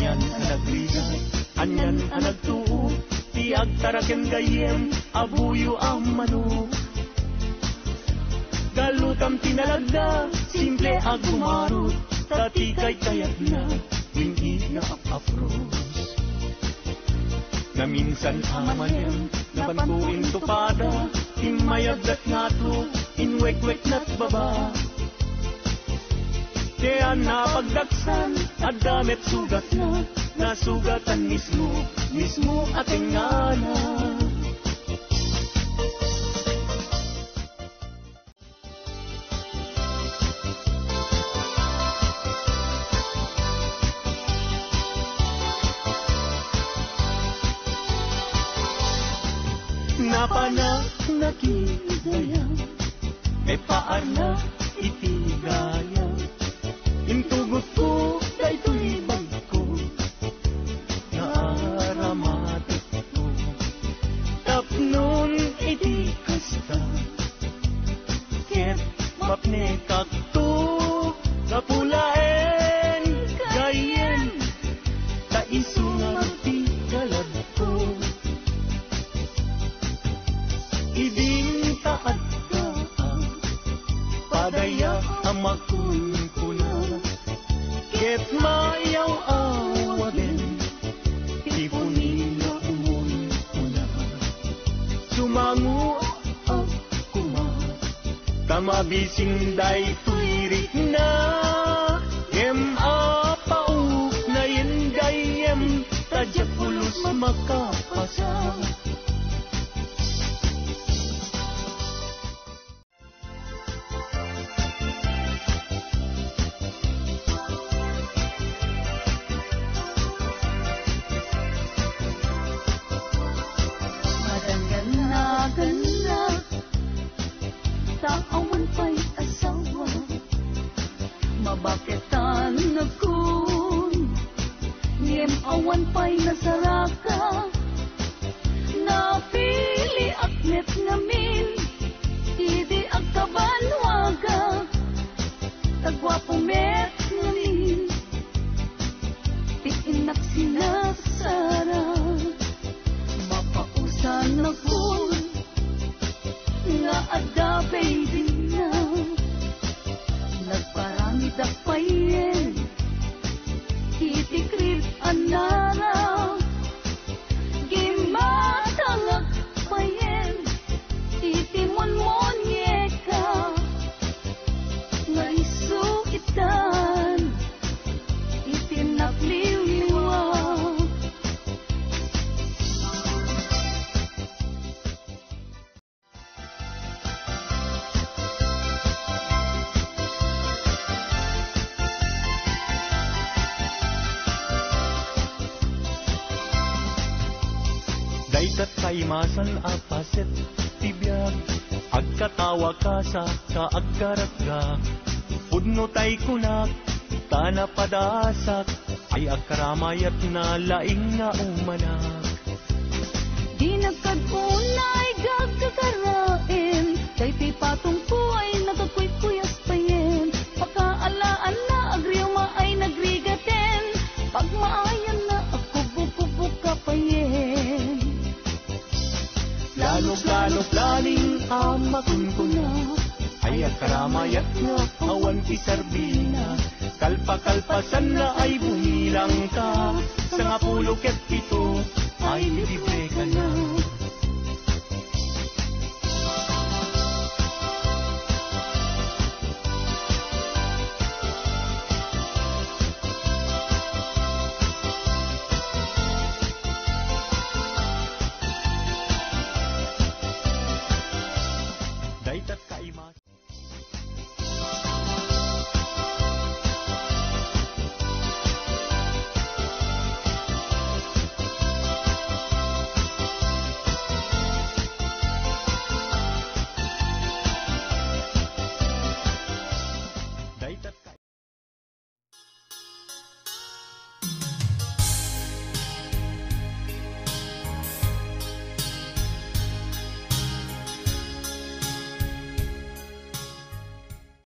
anyan ang nagriga, anyan ang nagtuo, ti agtaraken gayem, abuyo ang manok. Galutam tinalagda, simple agumarot, tati kay kayat na, wingi na apapros. Na minsan amayam, napantuin tupada, imayagdat nga to, inwek-wek na't baba. Kaya napagdaksan, at damit sugat na, nasugatan mismo ating ngana. Napanak nakigaya, may paar na itigaya. Intugot ko, daytoy bag ko, naaramatot ko. Tapnon iti kasta, ket mapnekak to, kapulaen gayen, taisungan ti galad ko. Iding taad ka, padaya amakun ko na, ket mayaw awa din, ipunila umon ko na. Sumangu ako ma, tamabising day tuirik na, yem apauk na yen gayem, tadyak pulos makapasa. Taawan pa'y asawa, mabaketan na kun, ngem awan pa'y nasaraka, napili aknet ngamin, idi agkabanwaga, tagwapo met ngamin, tiinak sinasara, mapausan na kun, nga ada baby na, nagparami dakpayen, itikrip anara, gimatangak payen, itimonmonyeka, nga isukitan, itinakliliwa. Daytat kaimasan apaset tibiyag, agkatawa ka sa kaagkaratga. Pudno tay kunak, tana padasak, ay agkaramayat na laing na umanak. Di nagkadunay gagkakarain, kay ti patong ko ay nagkakuy-kuyas payen, pakaalaan na agriuma ay nagrigaten, pagmaayan na ako bububuka payen. Lalo planing amakun ko na, ay agkaramayat na awan isarbina. Kalpa-kalpasan na ay bumilang ka, sa nga pulo ket pito ay libre ka na.